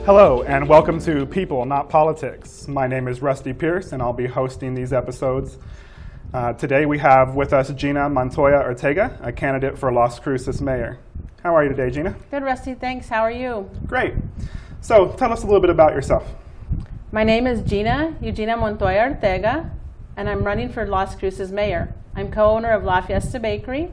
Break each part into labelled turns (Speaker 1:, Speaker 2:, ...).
Speaker 1: Hello, and welcome to People, Not Politics. My name is Rusty Pierce, and I'll be hosting these episodes. Today we have with us Gina Montoya Ortega, a candidate for Las Cruces mayor. How are you today, Gina?
Speaker 2: Good, Rusty. Thanks. How are you?
Speaker 1: Great. So tell us a little bit about yourself.
Speaker 2: My name is Gina Montoya Ortega, and I'm running for Las Cruces mayor. I'm co-owner of La Fiesta Bakery.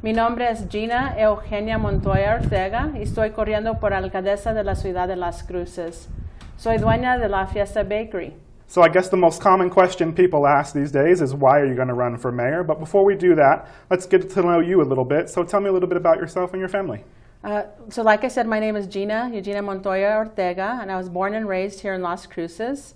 Speaker 2: Mi nombre es Gina Eugenia Montoya Ortega y estoy corriendo por alcaldesa de la ciudad de Las Cruces. Soy dueña de La Fiesta Bakery.
Speaker 1: So I guess the most common question people ask these days is, why are you going to run for mayor? But before we do that, let's get to know you a little bit. So tell me a little bit about yourself and your family.
Speaker 2: So like I said, my name is Gina Montoya Ortega, and I was born and raised here in Las Cruces.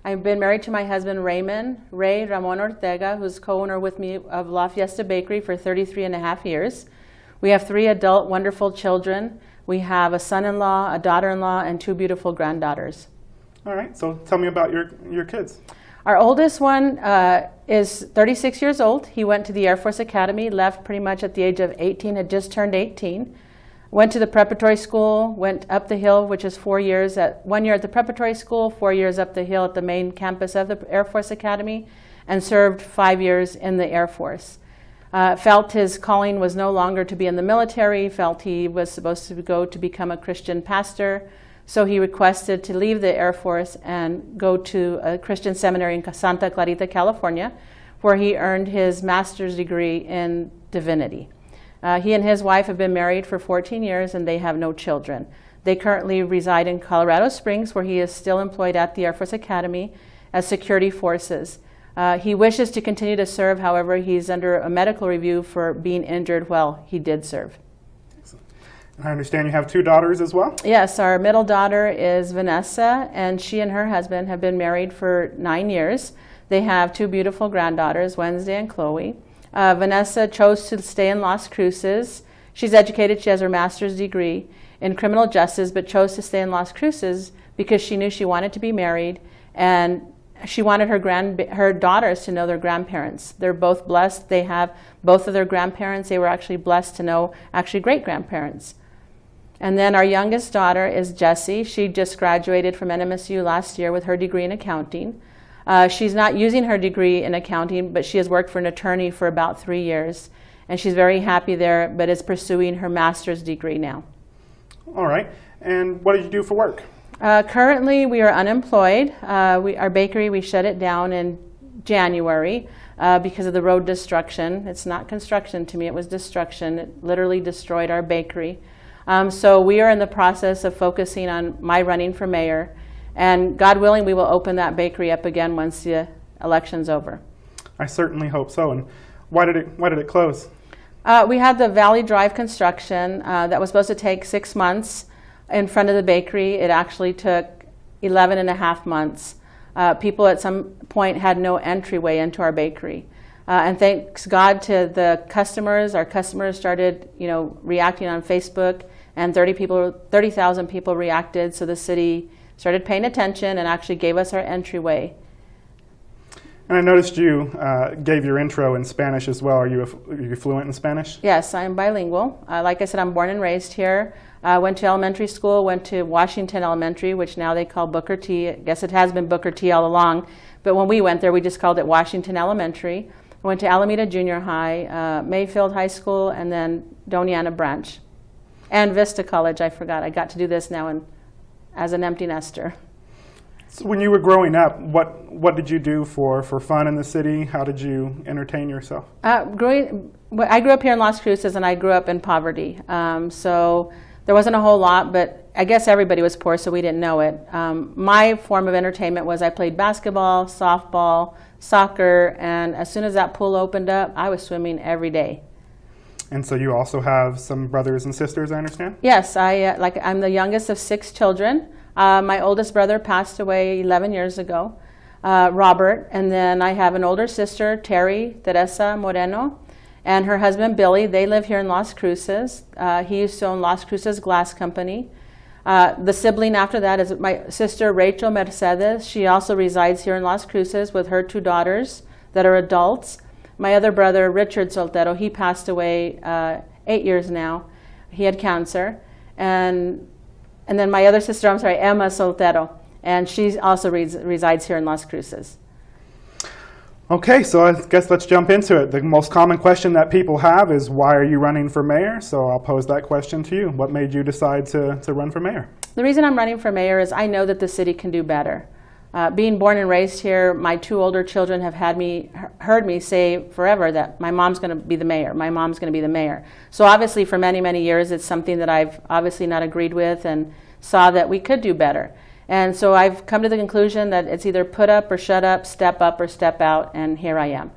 Speaker 2: I've been married to my husband, Ray Ramon Ortega, who's co-owner with me of La Fiesta Bakery for 33 and a half years. We have 3 adult, wonderful children. We have a son-in-law, a daughter-in-law, and 2 beautiful granddaughters.
Speaker 1: All right, so tell me about your kids.
Speaker 2: Our oldest one is 36 years old. He went to the Air Force Academy, left pretty much at the age of 18, had just turned 18. Went to the preparatory school, went up the hill, which is 4 years, 1 year at the preparatory school, 4 years up the hill at the main campus of the Air Force Academy, and served 5 years in the Air Force. Felt his calling was no longer to be in the military, felt he was supposed to go to become a Christian pastor, so he requested to leave the Air Force and go to a Christian seminary in Santa Clarita, California, where he earned his master's degree in divinity. He and his wife have been married for 14 years, and they have no children. They currently reside in Colorado Springs, where he is still employed at the Air Force Academy as security forces. He wishes to continue to serve, however, he's under a medical review for being injured while he did serve.
Speaker 1: I understand you have 2 daughters as well?
Speaker 2: Yes, our middle daughter is Vanessa, and she and her husband have been married for 9 years. They have 2 beautiful granddaughters, Wednesday and Chloe. Vanessa chose to stay in Las Cruces. She's educated, she has her master's degree in criminal justice, but chose to stay in Las Cruces because she knew she wanted to be married, and she wanted her daughters to know their grandparents. They're both blessed. They have both of their grandparents. They were actually blessed to know great-grandparents. And then our youngest daughter is Jessie. She just graduated from NMSU last year with her degree in accounting. She's not using her degree in accounting, but she has worked for an attorney for about 3 years. And she's very happy there, but is pursuing her master's degree now.
Speaker 1: All right. And what did you do for work?
Speaker 2: Currently, we are unemployed. Our bakery, we shut it down in January because of the road destruction. It's not construction to me, it was destruction. It literally destroyed our bakery. So we are in the process of focusing on my running for mayor. And God willing, we will open that bakery up again once the election's over.
Speaker 1: I certainly hope so. And why did it close?
Speaker 2: We had the Valley Drive construction that was supposed to take 6 months in front of the bakery. It actually took 11 and a half months. People at some point had no entryway into our bakery. And thanks God to the customers. Our customers started, reacting on Facebook, and 30,000 people reacted. So the city started paying attention and actually gave us our entryway.
Speaker 1: And I noticed you gave your intro in Spanish as well. Are you fluent in Spanish?
Speaker 2: Yes, I'm bilingual. Like I said, I'm born and raised here. Went to elementary school, went to Washington Elementary, which now they call Booker T. I guess it has been Booker T all along, but when we went there, we just called it Washington Elementary. Went to Alameda Junior High, Mayfield High School, and then Doniana Branch. And Vista College, I forgot. I got to do this now as an empty nester.
Speaker 1: So when you were growing up, what did you do for fun in the city? How did you entertain yourself? I
Speaker 2: grew up here in Las Cruces, and I grew up in poverty. So there wasn't a whole lot, but I guess everybody was poor, so we didn't know it. My form of entertainment was I played basketball, softball, soccer, and as soon as that pool opened up, I was swimming every day.
Speaker 1: And so you also have some brothers and sisters, I understand?
Speaker 2: Yes, I'm the youngest of 6 children. My oldest brother passed away 11 years ago, Robert, and then I have an older sister, Terry Teresa Moreno, and her husband, Billy. They live here in Las Cruces. He used to own Las Cruces Glass Company. The sibling after that is my sister, Rachel Mercedes. She also resides here in Las Cruces with her 2 daughters that are adults. My other brother, Richard Soltero, he passed away 8 years now. He had cancer. And and then my other sister, I'm sorry, Emma Soltero, and she also resides here in Las Cruces.
Speaker 1: Okay, so I guess let's jump into it. The most common question that people have is, why are you running for mayor? So I'll pose that question to you. What made you decide to run for mayor?
Speaker 2: The reason I'm running for mayor is I know that the city can do better. Being born and raised here, my 2 older children have heard me say forever that my mom's going to be the mayor. My mom's going to be the mayor. So obviously for many, many years, it's something that I've obviously not agreed with and saw that we could do better. And so I've come to the conclusion that it's either put up or shut up, step up or step out, and here I am.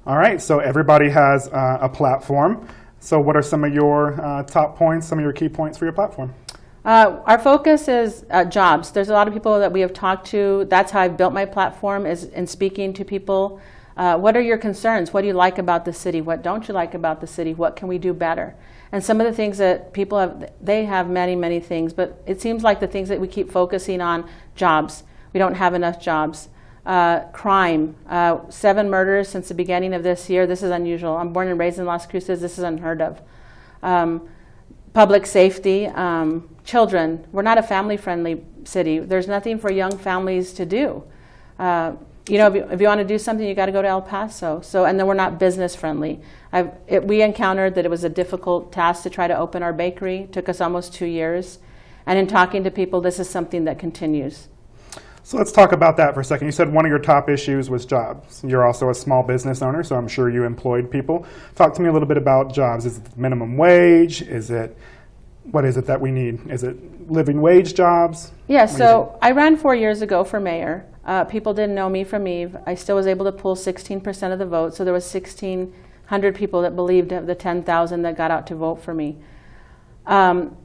Speaker 1: All right, so everybody has a platform. So what are some of your top points, some of your key points for your platform?
Speaker 2: Our focus is jobs. There's a lot of people that we have talked to. That's how I've built my platform, is in speaking to people. What are your concerns? What do you like about the city? What don't you like about the city? What can we do better? And some of the things that people have, they have many, many things, but it seems like the things that we keep focusing on, jobs. We don't have enough jobs. Crime, 7 murders since the beginning of this year. This is unusual. I'm born and raised in Las Cruces. This is unheard of. Public safety, children. We're not a family-friendly city. There's nothing for young families to do. You know, if you want to do something, you got to go to El Paso. And then we're not business-friendly. We encountered that it was a difficult task to try to open our bakery. It took us almost 2 years. And in talking to people, this is something that continues.
Speaker 1: So let's talk about that for a second. You said one of your top issues was jobs. You're also a small business owner, so I'm sure you employed people. Talk to me a little bit about jobs. Is it minimum wage? What is it that we need? Is it living wage jobs?
Speaker 2: Yeah, so I ran 4 years ago for mayor. People didn't know me from Eve. I still was able to pull 16% of the vote, so there was 1,600 people that believed of the 10,000 that got out to vote for me. And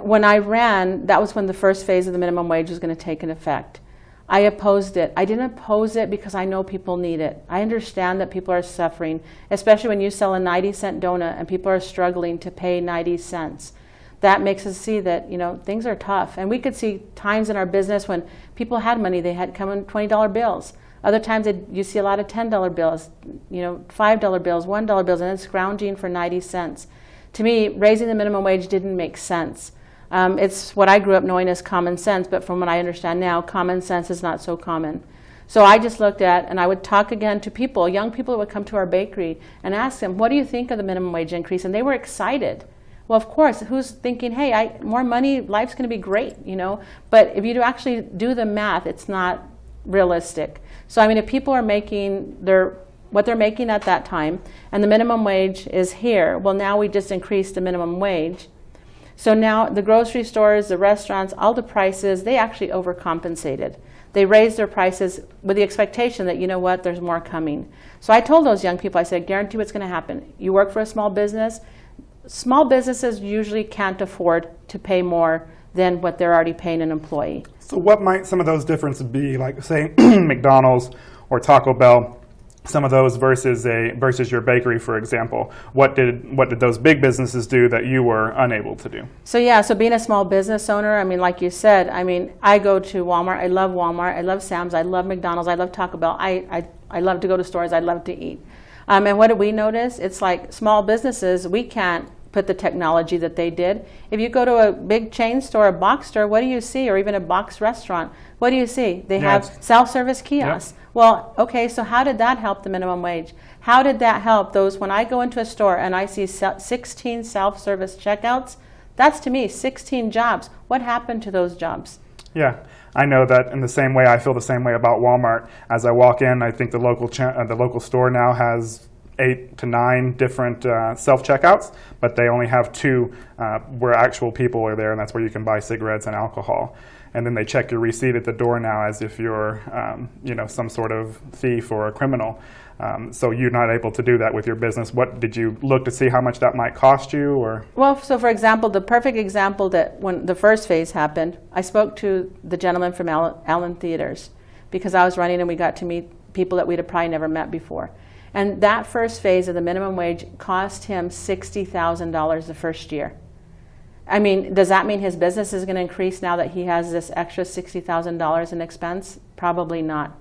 Speaker 2: when I ran, that was when the first phase of the minimum wage was going to take an effect. I opposed it. I didn't oppose it because I know people need it. I understand that people are suffering, especially when you sell a 90-cent donut and people are struggling to pay 90 cents. That makes us see that, you know, things are tough. And we could see times in our business when people had money, they had come in $20 bills. Other times you see a lot of $10 bills, you know, $5 bills, $1 bills, and then scrounging for 90 cents. To me, raising the minimum wage didn't make sense. It's what I grew up knowing as common sense, but from what I understand now, common sense is not so common. So I just looked at, and I would talk again to people, young people that would come to our bakery, and ask them, what do you think of the minimum wage increase? And they were excited. Well, of course, who's thinking, hey, more money, life's going to be great, you know? But if you actually do the math, it's not realistic. So, I mean, if people are making what they're making at that time, and the minimum wage is here, well, now we just increased the minimum wage. So now the grocery stores, the restaurants, all the prices, they actually overcompensated. They raised their prices with the expectation that, you know what, there's more coming. So I told those young people, I said, I guarantee what's going to happen. You work for a small business. Small businesses usually can't afford to pay more than what they're already paying an employee.
Speaker 1: So what might some of those differences be, like say McDonald's or Taco Bell, some of those versus your bakery, for example? What did those big businesses do that you were unable to do?
Speaker 2: So yeah, so being a small business owner, I mean, like you said, I mean, I go to Walmart. I love Walmart. I love Sam's. I love McDonald's. I love Taco Bell. I love to go to stores. I love to eat. And what did we notice? It's like small businesses, we can't put the technology that they did. If you go to a big chain store, a box store, what do you see? Or even a box restaurant, what do you see? They have self-service kiosks. Yep. Well, okay, so how did that help the minimum wage? How did that help those, when I go into a store and I see 16 self-service checkouts, that's to me 16 jobs. What happened to those jobs? Yeah,
Speaker 1: I know that in the same way, I feel the same way about Walmart. As I walk in, I think the local store now has 8 to 9 different self-checkouts, but they only have 2 where actual people are there, and that's where you can buy cigarettes and alcohol. And then they check your receipt at the door now as if you're some sort of thief or a criminal. So you're not able to do that with your business. What did you look to see how much that might cost you? Or?
Speaker 2: Well, so for example, the perfect example that when the first phase happened, I spoke to the gentleman from Allen Theaters because I was running and we got to meet people that we'd have probably never met before. And that first phase of the minimum wage cost him $60,000 the first year. I mean, does that mean his business is going to increase now that he has this extra $60,000 in expense? Probably not.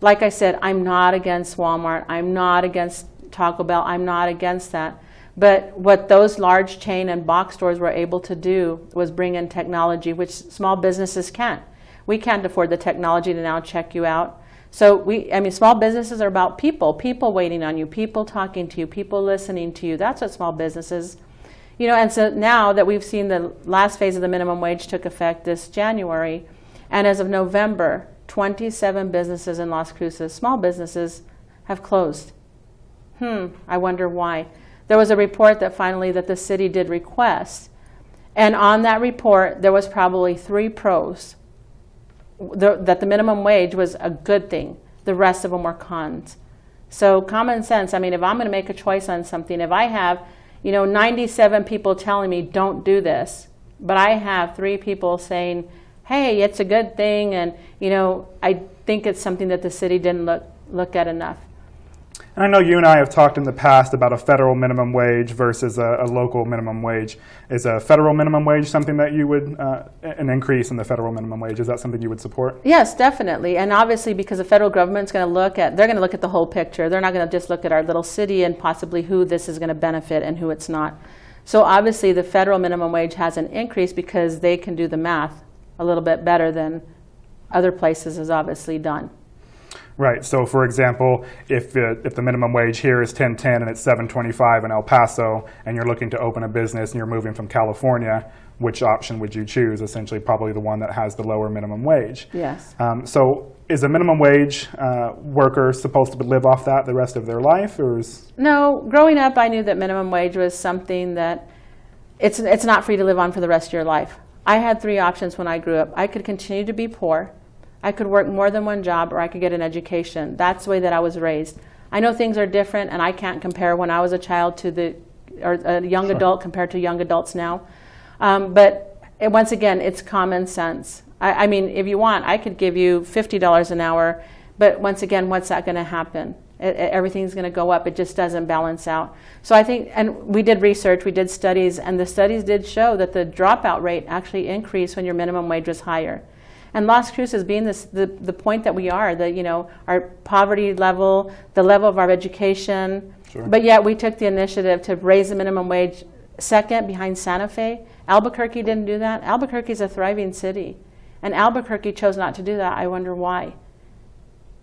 Speaker 2: Like I said, I'm not against Walmart. I'm not against Taco Bell. I'm not against that. But what those large chain and box stores were able to do was bring in technology, which small businesses can't. We can't afford the technology to now check you out. So small businesses are about people waiting on you, people talking to you, people listening to you. That's what small businesses, and so now that we've seen the last phase of the minimum wage took effect this January, and as of November, 27 businesses in Las Cruces, small businesses, have closed. I wonder why. There was a report that the city did request, and on that report there was probably 3 pros. That the minimum wage was a good thing. The rest of them were cons. So common sense, if I'm going to make a choice on something, if I have 97 people telling me don't do this, but I have 3 people saying, hey, it's a good thing, and I think it's something that the city didn't look at enough.
Speaker 1: And I know you and I have talked in the past about a federal minimum wage versus a local minimum wage. Is a federal minimum wage something that you would, an increase in the federal minimum wage, is that something you would support?
Speaker 2: Yes, definitely. And obviously because the federal government's going to look at the whole picture. They're not going to just look at our little city and possibly who this is going to benefit and who it's not. So obviously the federal minimum wage has an increase because they can do the math a little bit better than other places has obviously done.
Speaker 1: Right. So, for example, if the minimum wage here is $10.10 and it's $7.25 in El Paso, and you're looking to open a business and you're moving from California, which option would you choose? Essentially, probably the one that has the lower minimum wage.
Speaker 2: Yes.
Speaker 1: So, is a minimum wage worker supposed to live off that the rest of their life, or is?
Speaker 2: No. Growing up, I knew that minimum wage was something that it's not free to live on for the rest of your life. I had 3 options when I grew up. I could continue to be poor. I could work more than one job, or I could get an education. That's the way that I was raised. I know things are different, and I can't compare when I was a child to a young adult compared to young adults now. But once again, it's common sense. If you want, I could give you $50 an hour, but once again, what's that going to happen? Everything's going to go up. It just doesn't balance out. So I think, and we did research, we did studies, and the studies did show that the dropout rate actually increased when your minimum wage was higher. And Las Cruces being the point that we are, our poverty level, the level of our education, sure. But yet we took the initiative to raise the minimum wage second behind Santa Fe. Albuquerque didn't do that. Albuquerque's a thriving city, and Albuquerque chose not to do that. I wonder why.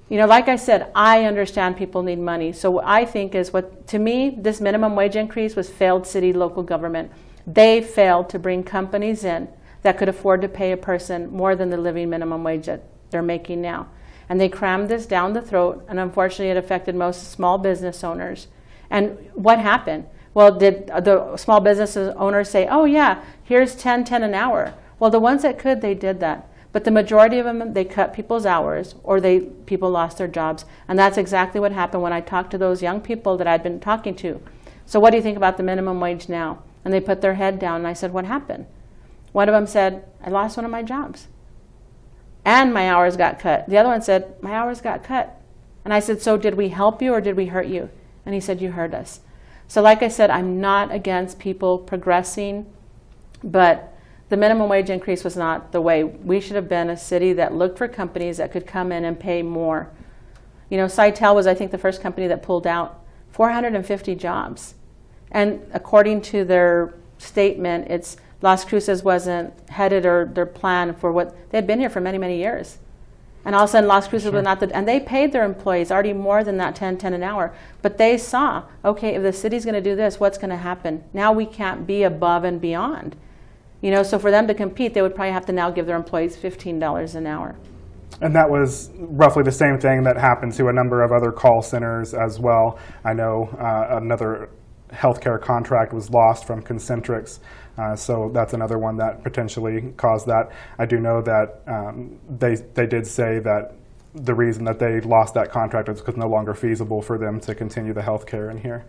Speaker 2: Like I said, I understand people need money. So what I think is to me, this minimum wage increase was failed city local government. They failed to bring companies in that could afford to pay a person more than the living minimum wage that they're making now. And they crammed this down the throat, and unfortunately it affected most small business owners. And what happened? Well, did the small business owners say, oh yeah, here's $10.10 an hour? Well, the ones that could, they did that. But the majority of them, they cut people's hours, or people lost their jobs. And that's exactly what happened when I talked to those young people that I'd been talking to. So what do you think about the minimum wage now? And they put their head down, and I said, what happened? One of them said, I lost one of my jobs, and my hours got cut. The other one said, my hours got cut. And I said, so did we help you or did we hurt you? And he said, you hurt us. So like I said, I'm not against people progressing, but the minimum wage increase was not the way. We should have been a city that looked for companies that could come in and pay more. Sitel was, I think, the first company that pulled out 450 jobs. And according to their statement, it's Las Cruces wasn't headed or their plan for what they had been here for many, many years. And all of a sudden Las Cruces was not and they paid their employees already more than that $10.10 an hour. But they saw, okay, if the city's going to do this, what's going to happen? Now we can't be above and beyond. So for them to compete, they would probably have to now give their employees $15 an hour.
Speaker 1: And that was roughly the same thing that happened to a number of other call centers as well. I know another healthcare contract was lost from Concentrics. So that's another one that potentially caused that. I do know that they did say that the reason that they lost that contract was because it's no longer feasible for them to continue the health care in here.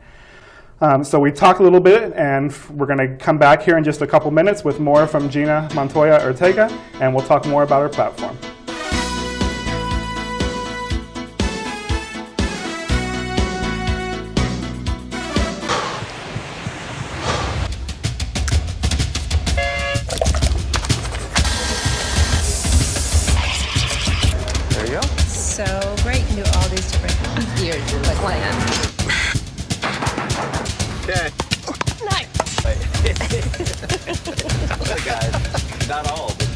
Speaker 1: So we talked a little bit, and we're going to come back here in just a couple minutes with more from Gina Montoya Ortega, and we'll talk more about our platform.
Speaker 3: So great, you can do all these different gears, like land.
Speaker 4: Okay. Not all, but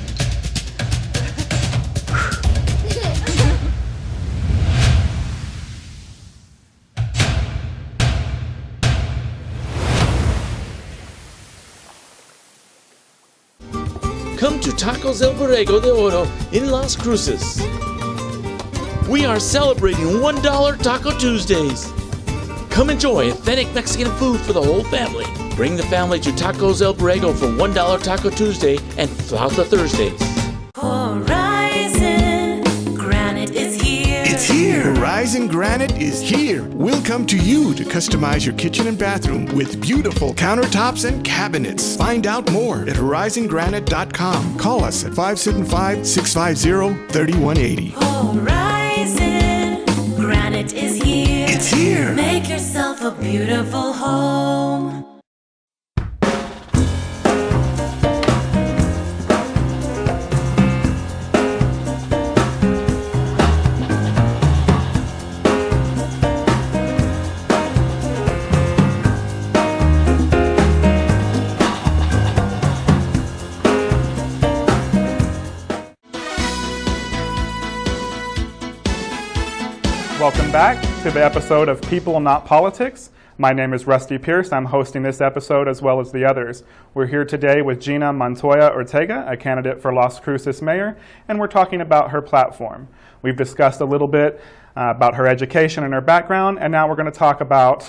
Speaker 5: Come to Tacos El Borrego de Oro in Las Cruces. We are celebrating $1 Taco Tuesdays. Come enjoy authentic Mexican food for the whole family. Bring the family to Tacos El Borrego for $1 Taco Tuesday and throughout the Thursdays.
Speaker 6: Horizon Granite is here.
Speaker 7: It's here! Horizon Granite is here. We'll come to you to customize your kitchen and bathroom with beautiful countertops and cabinets. Find out more at horizongranite.com. Call us at 575-650-3180.
Speaker 6: Horizon Granite is here.
Speaker 7: It's here!
Speaker 6: Make yourself a beautiful home.
Speaker 1: Welcome back to the episode of People Not Politics. My name is Rusty Pierce. I'm hosting this episode as well as the others. We're here today with Gina Montoya Ortega, a candidate for Las Cruces mayor, and we're talking about her platform. We've discussed a little bit about her education and her background, and now we're going to talk about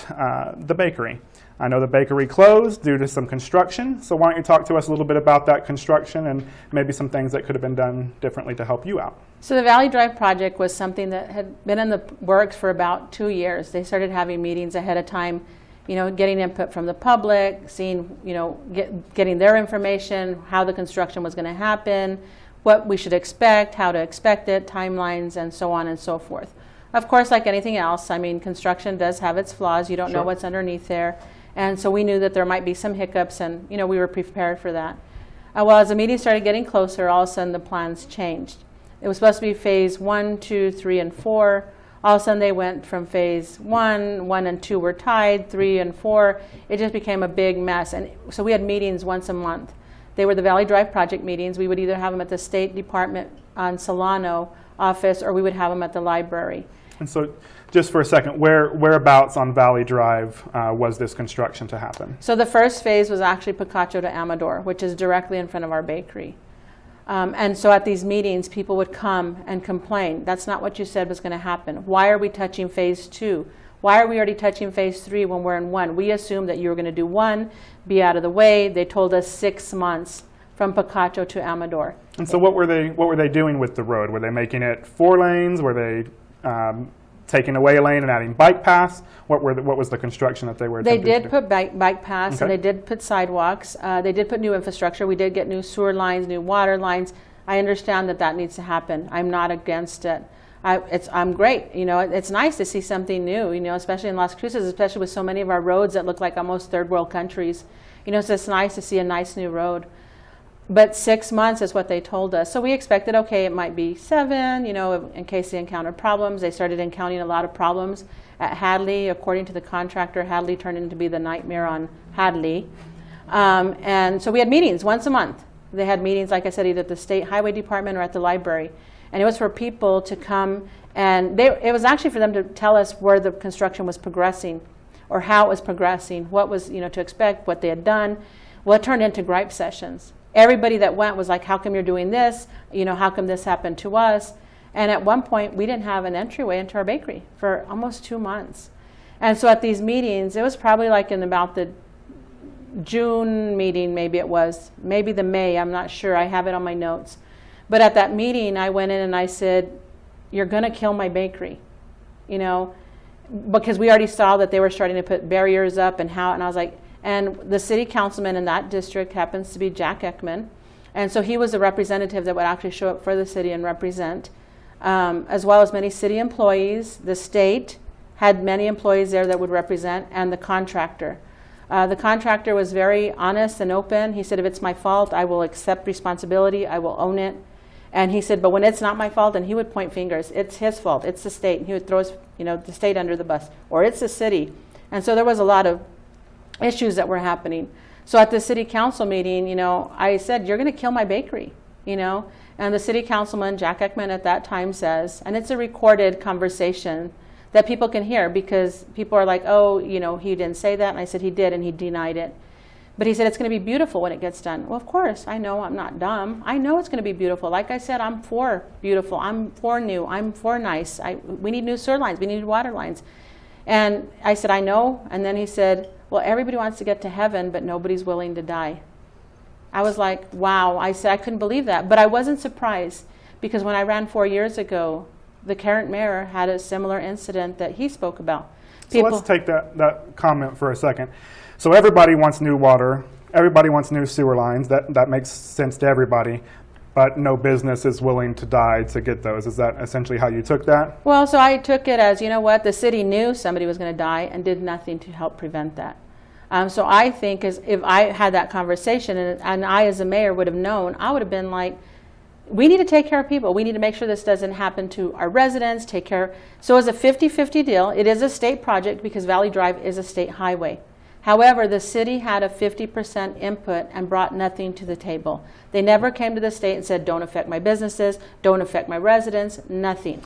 Speaker 1: the bakery. I know the bakery closed due to some construction, so why don't you talk to us a little bit about that construction and maybe some things that could have been done differently to help you out.
Speaker 2: So the Valley Drive project was something that had been in the works for about 2 years. They started having meetings ahead of time, getting input from the public, seeing, getting their information, how the construction was going to happen, what we should expect, how to expect it, timelines, and so on and so forth. Of course, like anything else, construction does have its flaws. You don't know what's underneath there. And so we knew that there might be some hiccups, and we were prepared for that. Well, as the meeting started getting closer, all of a sudden the plans changed. It was supposed to be phase 1, 2, 3, and 4. All of a sudden they went from phase 1 and 2 were tied, 3 and 4. It just became a big mess. And so we had meetings once a month. They were the Valley Drive project meetings. We would either have them at the State Department on Solano office, or we would have them at the library.
Speaker 1: And so just for a second, whereabouts on Valley Drive was this construction to happen?
Speaker 2: So the first phase was actually Picacho to Amador, which is directly in front of our bakery. And so at these meetings, people would come and complain. That's not what you said was going to happen. Why are we touching phase 2? Why are we already touching phase 3 when we're in 1? We assumed that you were going to do 1, be out of the way. They told us 6 months from Picacho to Amador.
Speaker 1: And so what were they doing with the road? Were they making it 4 lanes? Were they taking away a lane and adding bike paths? What was the construction that they were
Speaker 2: They
Speaker 1: attempting to
Speaker 2: did
Speaker 1: do?
Speaker 2: put bike paths, and they did put sidewalks. They did put new infrastructure. We did get new sewer lines, new water lines. I understand that needs to happen. I'm not against it. I'm great. It's nice to see something new, especially in Las Cruces, especially with so many of our roads that look like almost third world countries. So it's nice to see a nice new road. But 6 months is what they told us. So we expected, it might be 7, in case they encountered problems. They started encountering a lot of problems at Hadley. According to the contractor, Hadley turned into be the nightmare on Hadley. And so we had meetings once a month. They had meetings, like I said, either at the State Highway Department or at the library. And it was for people to come, and it was actually for them to tell us where the construction was progressing or how it was progressing, what was to expect, what they had done. Well, it turned into gripe sessions. Everybody that went was like, how come you're doing this? How come this happened to us? And at one point, we didn't have an entryway into our bakery for almost 2 months. And so at these meetings, it was probably like in about the June meeting, maybe it was, maybe the May, I'm not sure. I have it on my notes. But at that meeting, I went in and I said, you're going to kill my bakery, because we already saw that they were starting to put barriers up and I was like, and the city councilman in that district happens to be Jack Ekman. And so he was a representative that would actually show up for the city and represent, as well as many city employees. The state had many employees there that would represent, and the contractor. The contractor was very honest and open. He said, if it's my fault, I will accept responsibility. I will own it. And he said, but when it's not my fault, and he would point fingers, it's his fault. It's the state. And he would throw the state under the bus, or it's the city. And so there was a lot of issues that were happening. So at the city council meeting, I said, you're going to kill my bakery, And the city councilman, Jack Ekman, at that time says, and it's a recorded conversation that people can hear, because people are like, oh, he didn't say that. And I said he did, and he denied it. But he said it's going to be beautiful when it gets done. Well, of course, I know, I'm not dumb. I know it's going to be beautiful. Like I said, I'm for beautiful. I'm for new. I'm for nice. We need new sewer lines. We need water lines. And I said, I know. And then he said, well, everybody wants to get to heaven, but nobody's willing to die. I was like, wow. I said, I couldn't believe that. But I wasn't surprised, because when I ran 4 years ago, the current mayor had a similar incident that he spoke about.
Speaker 1: So let's take that comment for a second. So everybody wants new water. Everybody wants new sewer lines. That makes sense to everybody. But no business is willing to die to get those. Is that essentially how you took that?
Speaker 2: Well, so I took it as, the city knew somebody was going to die and did nothing to help prevent that. So I think if I had that conversation and I as a mayor would have known, I would have been like, we need to take care of people. We need to make sure this doesn't happen to our residents, take care. So it's a 50-50 deal. It is a state project because Valley Drive is a state highway. However, the city had a 50% input and brought nothing to the table. They never came to the state and said, don't affect my businesses, don't affect my residents, nothing.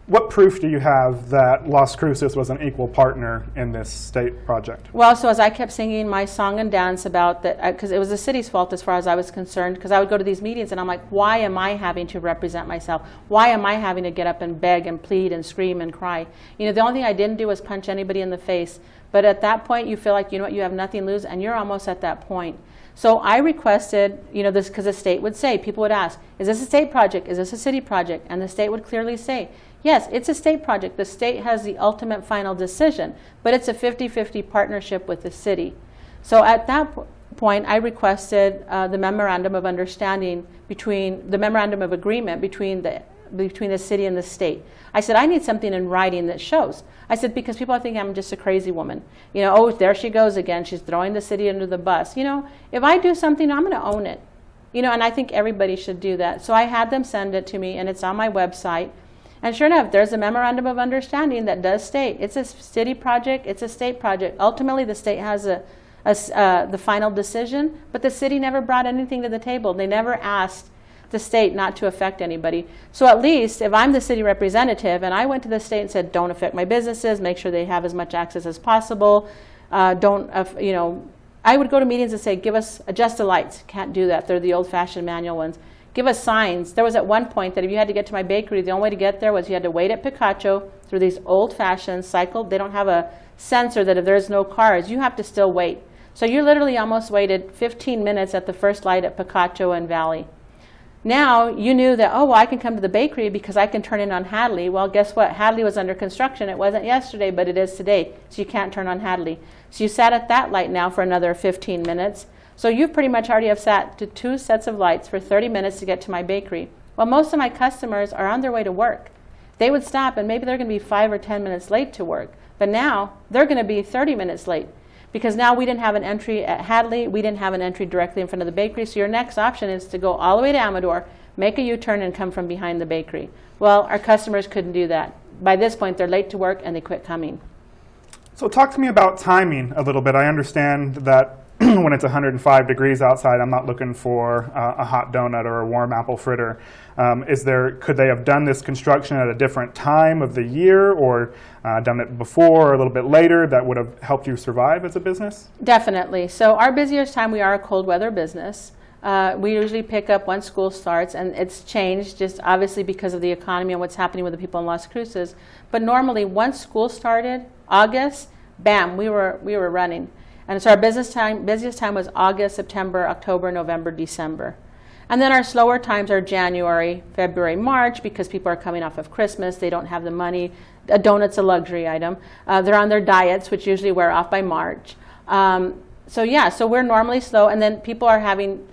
Speaker 1: What proof do you have that Las Cruces was an equal partner in this state project?
Speaker 2: Well, so as I kept singing my song and dance about that, because it was the city's fault as far as I was concerned, because I would go to these meetings and I'm like, why am I having to represent myself? Why am I having to get up and beg and plead and scream and cry? The only thing I didn't do was punch anybody in the face. But at that point, you feel like, you have nothing to lose, and you're almost at that point. So I requested, this because the state would say, people would ask, is this a state project? Is this a city project? And the state would clearly say, yes, it's a state project. The state has the ultimate final decision, but it's a 50-50 partnership with the city. So at that point, I requested the memorandum of understanding the memorandum of agreement between the city and the state. I said, I need something in writing that shows. I said, because people are thinking I'm just a crazy woman. Oh, there she goes again. She's throwing the city under the bus. If I do something, I'm going to own it. And I think everybody should do that. So I had them send it to me, and it's on my website. And sure enough, there's a memorandum of understanding that does state it's a city project, it's a state project. Ultimately, the state has the final decision, but the city never brought anything to the table. They never asked the state not to affect anybody. So at least if I'm the city representative and I went to the state and said, don't affect my businesses, make sure they have as much access as possible, I would go to meetings and say, adjust the lights. Can't do that. They're the old-fashioned manual ones. Give us signs. There was at one point that if you had to get to my bakery, the only way to get there was you had to wait at Picacho through these old-fashioned cycle. They don't have a sensor that if there's no cars, you have to still wait. So you literally almost waited 15 minutes at the first light at Picacho and Valley. Now you knew that, I can come to the bakery because I can turn in on Hadley. Well, guess what? Hadley was under construction. It wasn't yesterday, but it is today. So you can't turn on Hadley. So you sat at that light now for another 15 minutes. So you pretty much already have sat to 2 sets of lights for 30 minutes to get to my bakery. Well, most of my customers are on their way to work. They would stop and maybe they're going to be 5 or 10 minutes late to work. But now they're going to be 30 minutes late. Because now we didn't have an entry at Hadley, we didn't have an entry directly in front of the bakery, so your next option is to go all the way to Amador, make a U-turn, and come from behind the bakery. Well, our customers couldn't do that. By this point, they're late to work, and they quit coming.
Speaker 1: So talk to me about timing a little bit. I understand that when it's 105 degrees outside, I'm not looking for a hot donut or a warm apple fritter. Could they have done this construction at a different time of the year, or done it before or a little bit later that would have helped you survive as a business?
Speaker 2: Definitely. So our busiest time, we are a cold weather business. We usually pick up once school starts, and it's changed just obviously because of the economy and what's happening with the people in Las Cruces. But normally, once school started, August, bam, we were running. And so our busiest time was August, September, October, November, December. And then our slower times are January, February, March, because people are coming off of Christmas. They don't have the money. A donut's a luxury item. They're on their diets, which usually wear off by March. So we're normally slow. And then people are having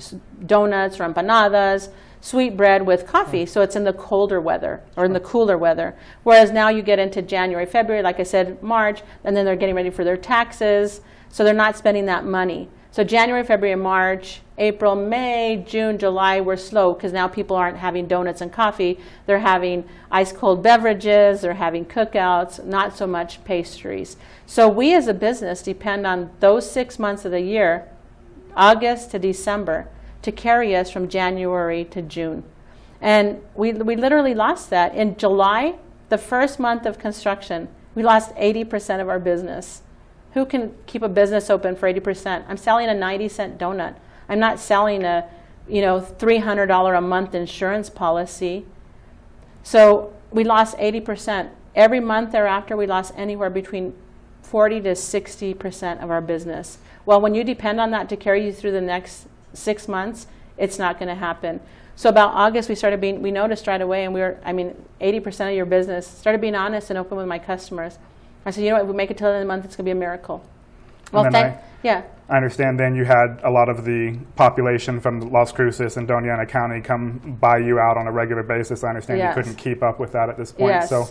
Speaker 2: donuts or empanadas, sweet bread with coffee. So it's in the colder weather or in the cooler weather. Whereas now you get into January, February, like I said, March, and then they're getting ready for their taxes. So they're not spending that money. So January, February, March, April, May, June, July, we're slow because now people aren't having donuts and coffee. They're having ice cold beverages, they're having cookouts, not so much pastries. So we as a business depend on those 6 months of the year August to December to carry us from January to June. And we literally lost that. In July, the first month of construction, we lost 80% of our business. Who can keep a business open for 80%? I'm selling a 90-cent donut. I'm not selling a, $300 a month insurance policy. So we lost 80%. Every month thereafter, we lost anywhere between 40 to 60% of our business. Well, when you depend on that to carry you through the next 6 months, it's not going to happen. So about August, we noticed right away, and 80% of your business, started being honest and open with my customers. I said, if we make it till the end of the month, it's going to be a miracle. Well,
Speaker 1: I understand then you had a lot of the population from Las Cruces and Doña County come buy you out on a regular basis. I understand you couldn't keep up with that at this point.
Speaker 2: Yes.
Speaker 1: So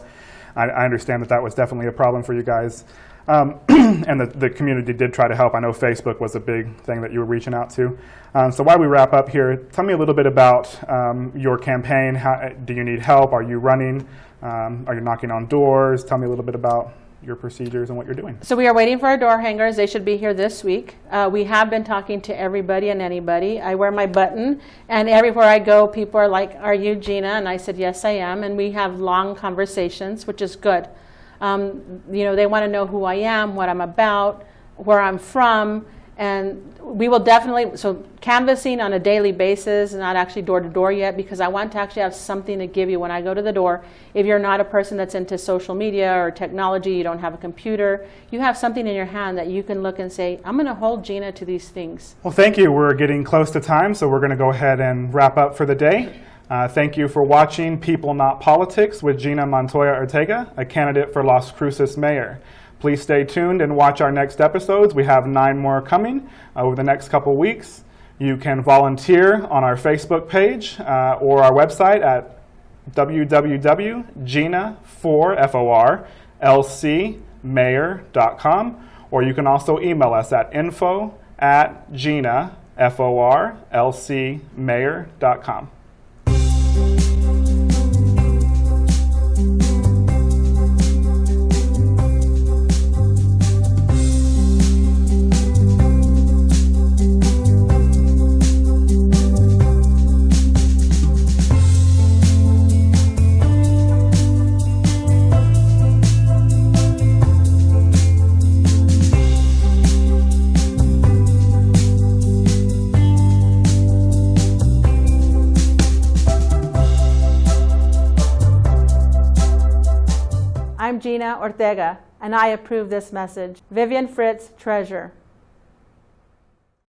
Speaker 1: I understand that was definitely a problem for you guys. And the community did try to help. I know Facebook was a big thing that you were reaching out to. So while we wrap up here, tell me a little bit about your campaign. Do you need help? Are you running? Are you knocking on doors? Tell me a little bit about your procedures and what you're doing.
Speaker 2: So we are waiting for our door hangers. They should be here this week. We have been talking to everybody and anybody. I wear my button, and everywhere I go, people are like, "Are you Gina?" And I said, "Yes, I am." And we have long conversations, which is good. They want to know who I am, what I'm about, where I'm from, and we will definitely, so canvassing on a daily basis, not actually door to door yet, because I want to actually have something to give you when I go to the door. If you're not a person that's into social media or technology, you don't have a computer, you have something in your hand that you can look and say, I'm going to hold Gina to these things.
Speaker 1: Well, thank you. We're getting close to time, so we're going to go ahead and wrap up for the day. Thank you for watching People Not Politics with Gina Montoya Ortega, a candidate for Las Cruces mayor. Please stay tuned and watch our next episodes. We have 9 more coming over the next couple weeks. You can volunteer on our Facebook page or our website at www.gina4lcmayor.com, or you can also email us at info@gina4lcmayor.com.
Speaker 2: I'm Gina Ortega, and I approve this message. Vivian Fritz, Treasurer.